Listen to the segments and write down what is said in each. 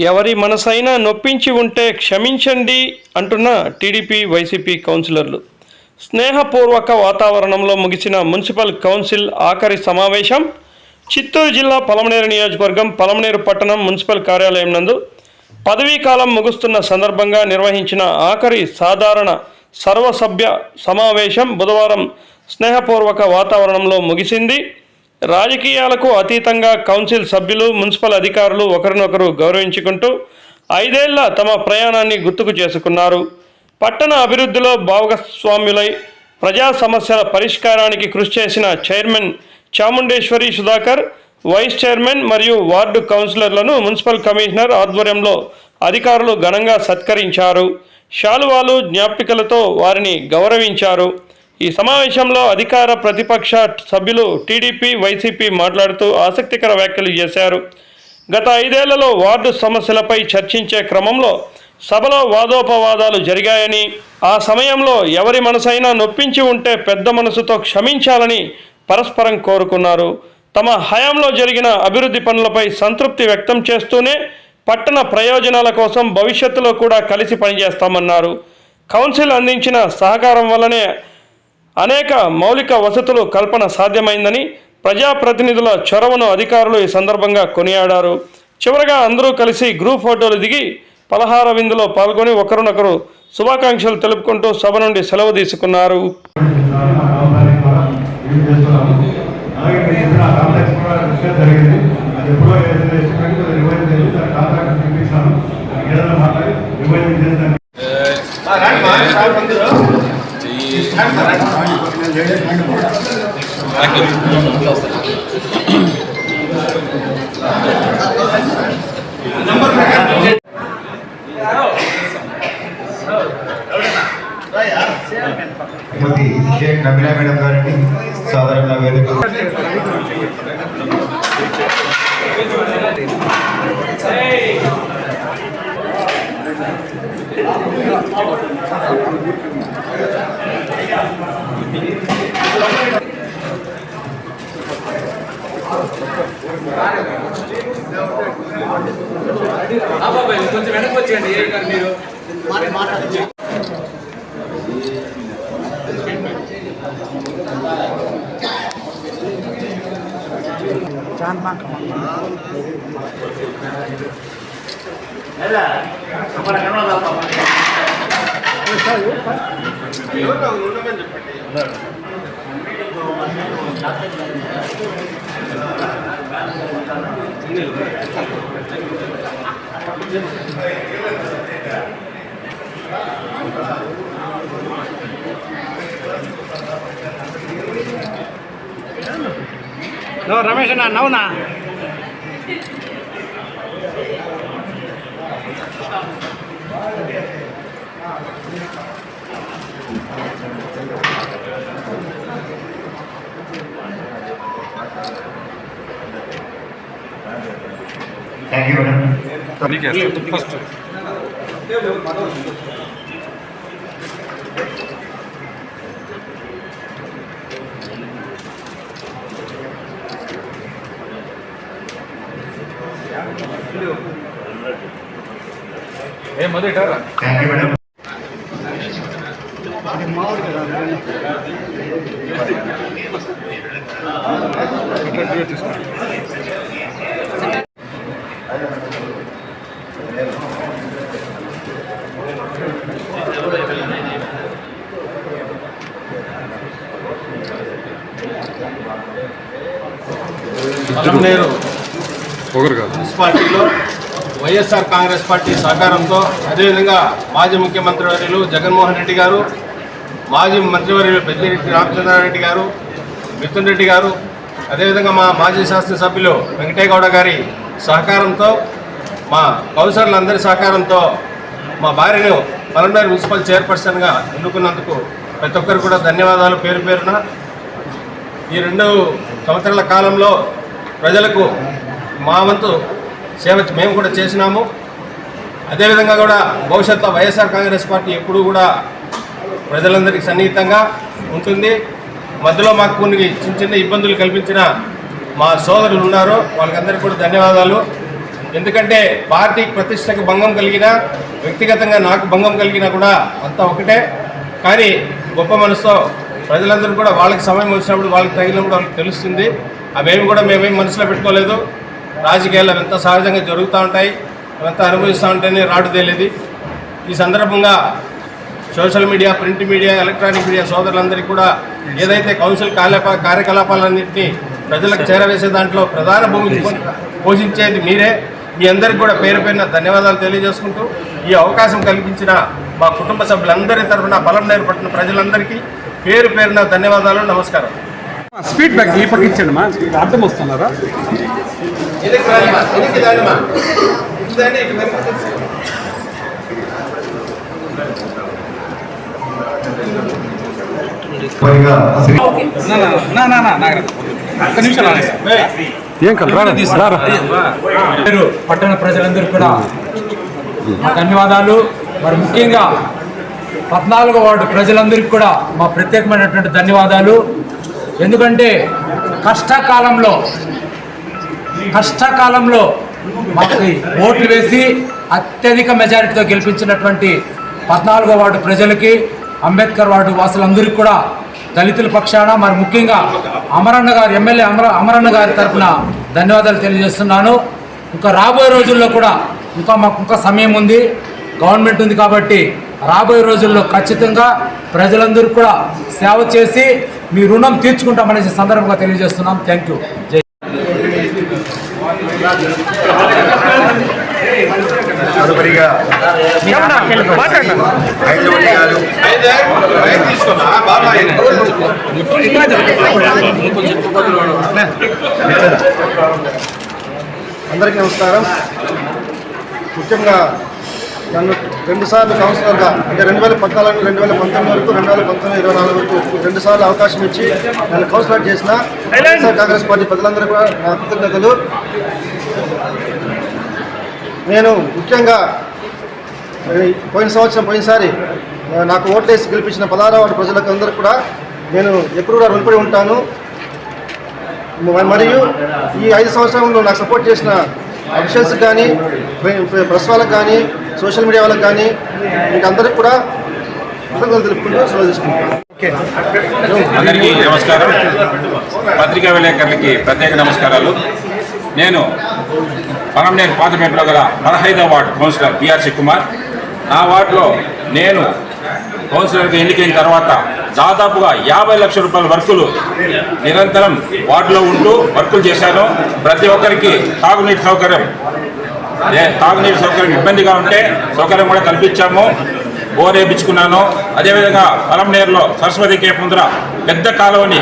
ఎవరి మనసైనా నొప్పించి ఉంటే క్షమించండి అంటున్న టీడీపీ వైసీపీ కౌన్సిలర్లు. స్నేహపూర్వక వాతావరణంలో ముగిసిన మున్సిపల్ కౌన్సిల్ ఆఖరి సమావేశం చిత్తూరు జిల్లా పలమనేరు నియోజకవర్గం పలమనేరు పట్టణం మున్సిపల్ కార్యాలయం నందు పదవీకాలం ముగుస్తున్న సందర్భంగా నిర్వహించిన ఆఖరి సాధారణ సర్వసభ్య సమావేశం బుధవారం స్నేహపూర్వక వాతావరణంలో ముగిసింది. రాజకీయాలకు అతీతంగా కౌన్సిల్ సభ్యులు, మున్సిపల్ అధికారులు ఒకరినొకరు గౌరవించుకుంటూ 5 ఏళ్ల తమ ప్రయాణాన్ని గుర్తుకు చేసుకున్నారు. పట్టణ అభివృద్ధిలో భాగస్వామ్యులై ప్రజా సమస్యల పరిష్కారానికి కృషి చేసిన chairman Chamundeswari Sudhakar, vice chairman మరియు వార్డు కౌన్సిలర్లను మున్సిపల్ కమిషనర్ ఆధ్వర్యంలో అధికారులు ఘనంగా సత్కరించారు. శాలువాలు, జ్ఞాపికలతో వారిని గౌరవించారు. ఈ సమావేశంలో అధికార ప్రతిపక్ష సభ్యులు టీడీపీ, వైసీపీ మాట్లాడుతూ ఆసక్తికర వ్యాఖ్యలు చేశారు. గత 5 ఏళ్లలో వార్డు సమస్యలపై చర్చించే క్రమంలో సభలో వాదోపవాదాలు జరిగాయని, ఆ సమయంలో ఎవరి మనసైనా నొప్పించి ఉంటే పెద్ద మనసుతో క్షమించాలని పరస్పరం కోరుకున్నారు. తమ హయాంలో జరిగిన అభివృద్ధి పనులపై సంతృప్తి వ్యక్తం చేస్తూనే పట్టణ ప్రయోజనాల కోసం భవిష్యత్తులో కూడా కలిసి పనిచేస్తామన్నారు. కౌన్సిల్ అందించిన సహకారం వల్లనే అనేక మౌలిక వసతులు కల్పన సాధ్యమైందని, ప్రజాప్రతినిధుల చొరవను అధికారులు ఈ సందర్భంగా కొనియాడారు. చివరగా అందరూ కలిసి గ్రూప్ ఫోటోలు దిగి పలహార విందులో పాల్గొని ఒకరినొకరు శుభాకాంక్షలు తెలుపుకుంటూ సభ నుండి సెలవు తీసుకున్నారు. షేక్ నబీలా మేడం గారిని సాధారణ వేదిక కొంచెం వెనక్కి వచ్చేయండి. మీరు మాట్లాడండి. రమేష్ అన్న నవ్వునా థ్యాంక్ యూ మేడం. ఫస్ట్ మొదట థ్యాంక్ యూ మేడం. పలమనేరు మున్సిపాలిటీలో వైఎస్ఆర్ కాంగ్రెస్ పార్టీ సహకారంతో, అదేవిధంగా మాజీ ముఖ్యమంత్రి వర్యులు జగన్మోహన్ రెడ్డి గారు, మాజీ మంత్రివర్యులు పెద్దిరెడ్డి రామచంద్రారెడ్డి గారు, మిథున్ రెడ్డి గారు, అదేవిధంగా మా మాజీ శాసనసభ్యులు వెంకటేగౌడ గారి సహకారంతో, మా కౌన్సిలర్లందరి సహకారంతో మా భార్యను పలమనేరు మున్సిపల్ చైర్పర్సన్గా ఎన్నుకున్నందుకు ప్రతి ఒక్కరు కూడా ధన్యవాదాలు పేరు పేరున. ఈ 2 సంవత్సరాల కాలంలో ప్రజలకు మా వంతు సేవ మేము కూడా చేసినాము. అదేవిధంగా కూడా భవిష్యత్తులో వైఎస్ఆర్ కాంగ్రెస్ పార్టీ ఎప్పుడూ కూడా ప్రజలందరికీ సన్నిహితంగా ఉంటుంది. మధ్యలో మాకు కొన్ని చిన్న చిన్న ఇబ్బందులు కల్పించిన మా సోదరులు ఉన్నారో వాళ్ళకందరికీ కూడా ధన్యవాదాలు. ఎందుకంటే పార్టీకి ప్రతిష్టకు భంగం కలిగినా, వ్యక్తిగతంగా నాకు భంగం కలిగినా కూడా అంతా ఒకటే. కానీ గొప్ప మనసుతో ప్రజలందరూ కూడా వాళ్ళకి సమయం వచ్చినప్పుడు వాళ్ళకి తగిలినప్పుడు వాళ్ళకి తెలుస్తుంది. అవేమి కూడా మేమేం మనసులో పెట్టుకోలేదు. రాజకీయాలు అవంతా సహజంగా జరుగుతూ ఉంటాయి, అవంతా అనుభవిస్తూ ఉంటేనే రాడు తేలేది. ఈ సందర్భంగా social media, print media, electronic media సోదరులందరికీ కూడా ఏదైతే కౌన్సిల్ కార్యకలాపాలన్నింటినీ ప్రజలకు చేరవేసే దాంట్లో ప్రధాన భూమిక పోషించేది మీరే. మీ అందరికీ కూడా పేరు పేరున ధన్యవాదాలు తెలియజేసుకుంటూ ఈ అవకాశం కల్పించిన మా కుటుంబ సభ్యులందరి తరఫున బలంనేరు పట్టిన ప్రజలందరికీ పేరు పేరున ధన్యవాదాలు, నమస్కారం. స్పీడ్ బ్యాక్ ఈ పక్క ఇచ్చండి మా అర్థం వస్తున్నారా? పట్టణ ప్రజలందరూ కూడా ధన్యవాదాలు. మరి ముఖ్యంగా 14వ వార్డు ప్రజలందరికీ కూడా మా ప్రత్యేకమైనటువంటి ధన్యవాదాలు. ఎందుకంటే కష్టకాలంలో మాకు ఓట్లు వేసి అత్యధిక మెజారిటీతో గెలిపించినటువంటి 14వ వార్డు ప్రజలకి, అంబేద్కర్ వార్డు వాసులందరికీ కూడా దళితుల పక్షాన మరి ముఖ్యంగా అమరన్న గారు, ఎమ్మెల్యే అమరన్న గారి తరఫున ధన్యవాదాలు తెలియజేస్తున్నాను. ఇంకా రాబోయే రోజుల్లో కూడా మాకు ఇంకా సమయం ఉంది, గవర్నమెంట్ ఉంది కాబట్టి రాబోయే రోజుల్లో ఖచ్చితంగా ప్రజలందరూ కూడా సేవ చేసి మీ రుణం తీర్చుకుంటామనేసి సందర్భంగా తెలియజేస్తున్నాం. Thank you. జై తదుపరిగా హైదరాబాద్ గారు అందరికీ నమస్కారం. ముఖ్యంగా నన్ను 2 సార్లు కౌన్సిలర్గా, అంటే 2014, 2019 వరకు, 2019, 24 వరకు 2 సార్లు అవకాశం ఇచ్చి నన్ను కౌన్సిలర్ చేసిన కాంగ్రెస్ పార్టీ ప్రజలందరూ కూడా నా కృతజ్ఞతలు. నేను ముఖ్యంగా పోయినసారి నాకు ఓట్లేసి గెలిపించిన 16వ వార్డు ప్రజలకు అందరూ కూడా నేను ఎప్పుడు కూడా రుణపడి ఉంటాను. మరియు ఈ 5 సంవత్సరంలో నాకు సపోర్ట్ చేసిన అఫీషియల్స్కి కానీ, ప్రెస్ వాళ్ళకి కానీ, సోషల్ మీడియా వాళ్ళకి కానీ మీకు అందరికి కూడా కృతజ్ఞతలు తెలుపుకుంటూ సెలవు తీసుకుంటాను. అందరికీ నమస్కారం. పత్రికా విలేకరులకి ప్రత్యేక నమస్కారాలు. నేను పరంనేరు పాతపేటలో గల 15వ వార్డు కౌన్సిలర్ బిఆర్సి కుమార్. నా వార్డులో నేను కౌన్సిలర్గా ఎన్నికైన తర్వాత దాదాపుగా 50 లక్షల రూపాయల వర్కులు నిరంతరం వార్డులో ఉంటూ వర్కులు చేశాను. ప్రతి ఒక్కరికి తాగునీటి సౌకర్యం ఇబ్బందిగా ఉంటే సౌకర్యం కూడా కల్పించాము. బోర్ వేయించుకున్నాను. అదేవిధంగా పరంనేరులో సరస్వతి కేఫ్ ముందర పెద్ద కాలువని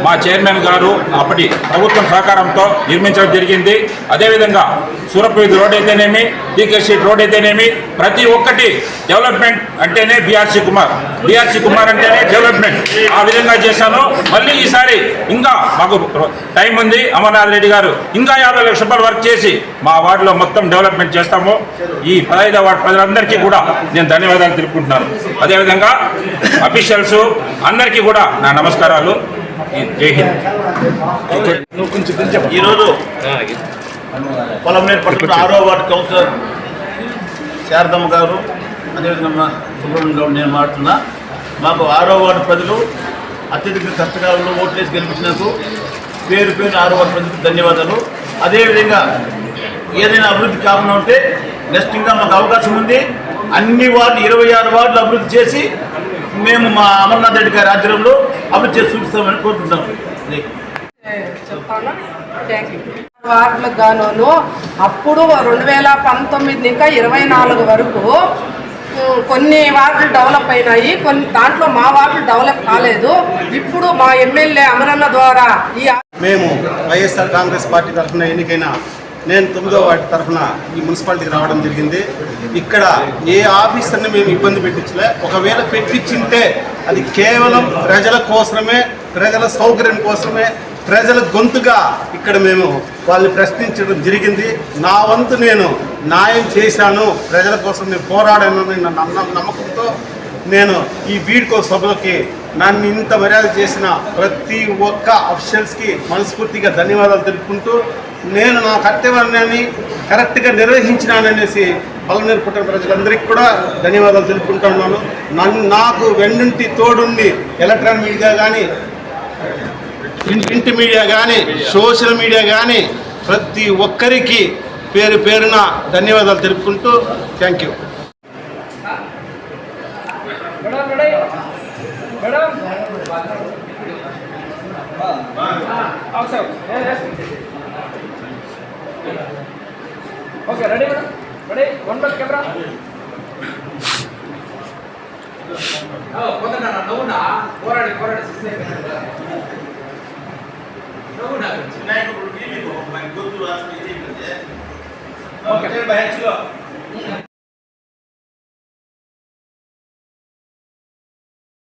మా చైర్మన్ గారు అప్పటి ప్రభుత్వం సహకారంతో నిర్మించడం జరిగింది. అదేవిధంగా సూరపేట రోడ్ అయితేనేమి, టీకే స్ట్రీట్ రోడ్ అయితేనేమి, ప్రతి ఒక్కటి డెవలప్మెంట్ అంటేనే బీఆర్సీ కుమార్ అంటేనే డెవలప్మెంట్. ఆ విధంగా చేశాను. మళ్ళీ ఈసారి ఇంకా మాకు టైం ఉంది. అమర్నాథ్ రెడ్డి గారు ఇంకా 50 లక్షల రూపాయలు వర్క్ చేసి మా వార్డులో మొత్తం డెవలప్మెంట్ చేస్తాము. ఈ 15వ వార్డు ప్రజలందరికీ కూడా నేను ధన్యవాదాలు తెలుపుకుంటున్నాను. అదేవిధంగా అఫీషియల్స్ అందరికీ కూడా నా నమస్కారాలు. జై హింద్. ఈరోజు పొలంనేరు పట్టణ 6వ వార్డు కౌన్సిలర్ శారదమ్మ గారు, అదేవిధంగా సుబ్రహ్మణ్యం గౌడ్ నేను మాట్లాడుతున్నా. మాకు 6వ వార్డు ప్రజలు అత్యధిక కష్టకాలంలో ఓట్లేసి గెలిపించినందుకు పేరు 6వ వార్డు ప్రజలకు ధన్యవాదాలు. అదేవిధంగా ఏదైనా అభివృద్ధి కాకుండా ఉంటే నెక్స్ట్ ఇంకా మాకు అవకాశం ఉంది. అన్ని వార్డు 26 వార్డులు అభివృద్ధి చేసి మేము మా అమర్నాథ్ రెడ్డి గారి ఆధ్వర్యంలో అభివృద్ధి చేసి చూపిస్తామని కోరుకుంటున్నాం. వార్డులకు గాను అప్పుడు 2019 ఇంకా 24 వరకు కొన్ని వార్డులు డెవలప్ అయినాయి, కొన్ని దాంట్లో మా వార్డులు డెవలప్ కాలేదు. ఇప్పుడు మా ఎమ్మెల్యే అమరన్న ద్వారా మేము వైఎస్ఆర్ కాంగ్రెస్ పార్టీ తరఫున ఎన్నికైన నేను 9వ వార్డు తరఫున ఈ మున్సిపాలిటీకి రావడం జరిగింది. ఇక్కడ ఏ ఆఫీసర్ని మేము ఇబ్బంది పెట్టించలే. ఒకవేళ పెట్టించింటే అది కేవలం ప్రజల కోసమే, ప్రజల సౌకర్యం కోసమే, ప్రజల గొంతుగా ఇక్కడ మేము వాళ్ళని ప్రశ్నించడం జరిగింది. నా వంతు నేను న్యాయం చేశాను, ప్రజల కోసం నేను పోరాడాను నమ్మకంతో నేను ఈ వీడ్కో సభలకి నన్ను ఇంత మర్యాద చేసిన ప్రతి ఒక్క అఫీషియల్స్కి మనస్ఫూర్తిగా ధన్యవాదాలు తెలుపుకుంటూ నేను నా కర్తవ్యాన్ని కరెక్ట్గా నిర్వహించినాననేసి పలమనేరు పుట్టిన ప్రజలందరికీ కూడా ధన్యవాదాలు తెలుపుకుంటున్నాను. నాకు వెన్నుంటి తోడుండి ఎలక్ట్రానిక్ మీడియా కానీ, ప్రింట్ మీడియా కానీ, సోషల్ మీడియా కానీ ప్రతి ఒక్కరికి పేరు పేరున ధన్యవాదాలు తెలుపుకుంటూ thank you. Okay ready madam, ready 1 plus camera. వినాయకుడు